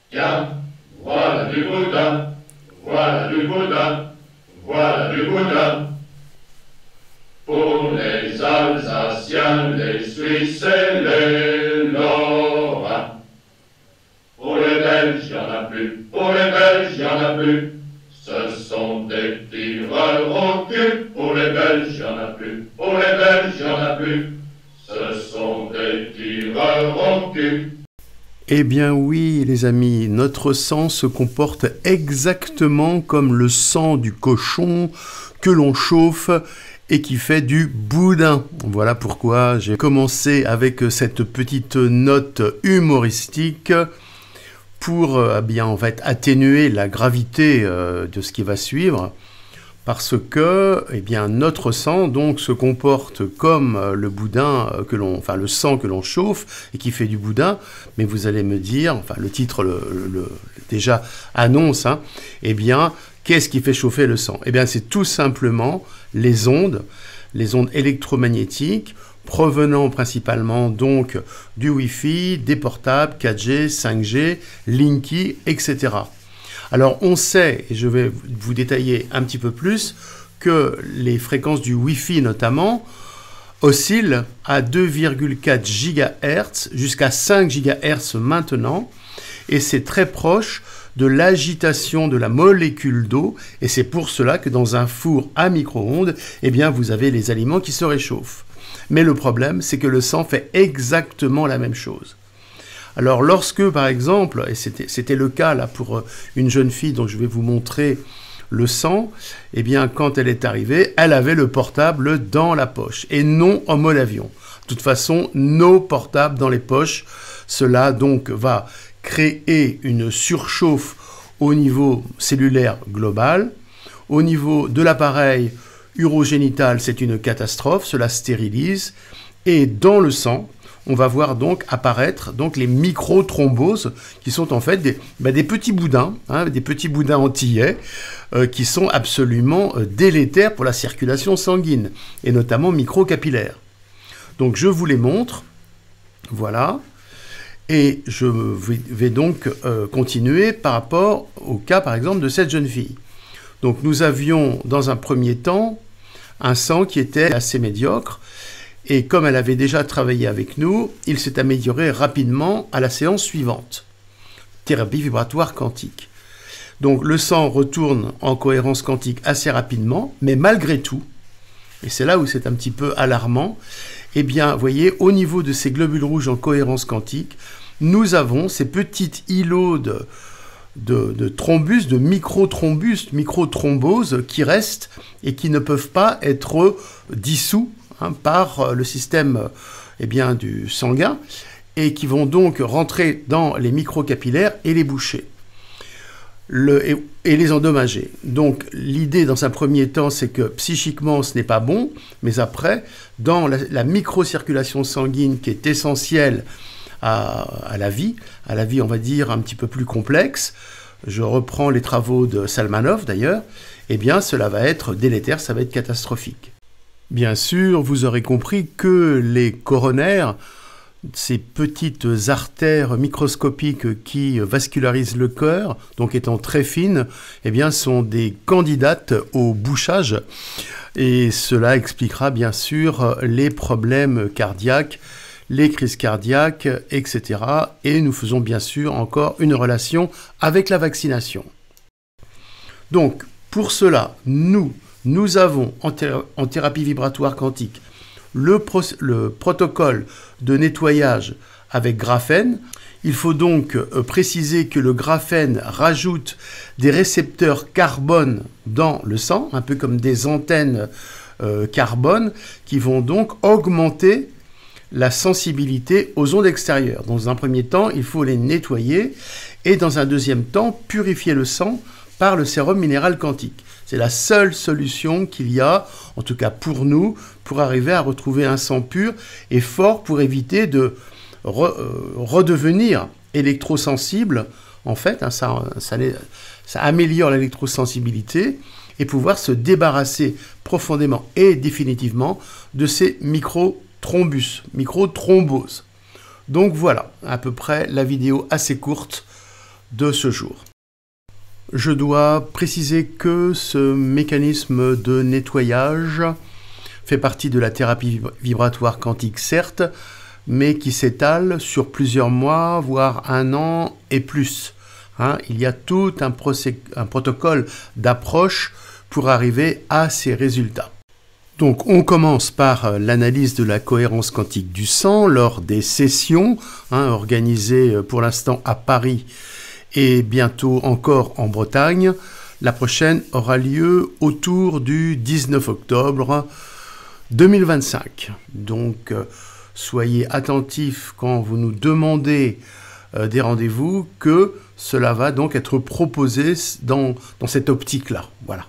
Tiens, voilà du boudin, voilà du boudin, voilà du boudin. Pour les Alsaciens, les Suisses et les Lorrains. Pour les Belges, il n'y en a plus, pour les Belges, il n'y en a plus. Ce sont des tireurs au cul. Pour les Belges, il n'y en a plus, pour les Belges, il n'y en a plus. Ce sont des tireurs au cul. Eh bien oui, les amis, notre sang se comporte exactement comme le sang du cochon que l'on chauffe et qui fait du boudin. Voilà pourquoi j'ai commencé avec cette petite note humoristique pour bien en fait atténuer la gravité de ce qui va suivre. Parce que eh bien, notre sang donc se comporte comme le boudin enfin le sang que l'on chauffe et qui fait du boudin. Mais vous allez me dire, enfin le titre déjà annonce, hein, eh bien qu'est-ce qui fait chauffer le sang? Eh bien c'est tout simplement les ondes électromagnétiques provenant principalement donc du Wi-Fi, des portables 4G, 5G, Linky, etc. Alors on sait, et je vais vous détailler un petit peu plus, que les fréquences du Wi-Fi notamment oscillent à 2,4 GHz jusqu'à 5 GHz maintenant, et c'est très proche de l'agitation de la molécule d'eau, et c'est pour cela que dans un four à micro-ondes, eh bien vous avez les aliments qui se réchauffent. Mais le problème, c'est que le sang fait exactement la même chose. Alors lorsque, par exemple, et c'était le cas là pour une jeune fille dont je vais vous montrer le sang, eh bien quand elle est arrivée, elle avait le portable dans la poche et non en mode avion. De toute façon, nos portables dans les poches, cela donc va créer une surchauffe au niveau cellulaire global. Au niveau de l'appareil urogénital, c'est une catastrophe, cela stérilise. Et dans le sang, on va voir donc apparaître donc les microthromboses qui sont en fait des petits boudins, hein, des petits boudins antillais qui sont absolument délétères pour la circulation sanguine et notamment microcapillaires. Donc je vous les montre, voilà, et je vais donc continuer par rapport au cas par exemple de cette jeune fille. Donc nous avions dans un premier temps un sang qui était assez médiocre. Et comme elle avait déjà travaillé avec nous, il s'est amélioré rapidement à la séance suivante. Thérapie vibratoire quantique. Donc le sang retourne en cohérence quantique assez rapidement, mais malgré tout, et c'est là où c'est un petit peu alarmant, eh bien, vous voyez, au niveau de ces globules rouges en cohérence quantique, nous avons ces petites îlots de thrombus, de microthromboses qui restent et qui ne peuvent pas être dissous par le système du sanguin et qui vont donc rentrer dans les microcapillaires et les boucher et les endommager. Donc l'idée dans un premier temps, c'est que psychiquement ce n'est pas bon, mais après, dans la microcirculation sanguine qui est essentielle à la vie on va dire un petit peu plus complexe, je reprends les travaux de Salmanov d'ailleurs, eh bien cela va être délétère, ça va être catastrophique. Bien sûr, vous aurez compris que les coronaires, ces petites artères microscopiques qui vascularisent le cœur, donc étant très fines, eh bien, sont des candidates au bouchage. Et cela expliquera bien sûr les problèmes cardiaques, les crises cardiaques, etc. Et nous faisons bien sûr encore une relation avec la vaccination. Donc, pour cela, nous avons en thérapie vibratoire quantique le protocole de nettoyage avec graphène. Il faut donc préciser que le graphène rajoute des récepteurs carbone dans le sang, un peu comme des antennes carbone, qui vont donc augmenter la sensibilité aux ondes extérieures. Dans un premier temps, il faut les nettoyer et dans un deuxième temps, purifier le sang par le sérum minéral quantique. C'est la seule solution qu'il y a, en tout cas pour nous, pour arriver à retrouver un sang pur et fort pour éviter de redevenir électrosensible. En fait, hein, ça améliore l'électrosensibilité et pouvoir se débarrasser profondément et définitivement de ces microthromboses. Donc voilà, à peu près la vidéo assez courte de ce jour. Je dois préciser que ce mécanisme de nettoyage fait partie de la thérapie vibratoire quantique, certes, mais qui s'étale sur plusieurs mois, voire 1 an et plus. Il y a tout un protocole d'approche pour arriver à ces résultats. Donc on commence par l'analyse de la cohérence quantique du sang lors des sessions organisées pour l'instant à Paris et bientôt encore en Bretagne. La prochaine aura lieu autour du 19 octobre 2025. Donc soyez attentifs quand vous nous demandez des rendez-vous, que cela va donc être proposé dans cette optique-là. Voilà.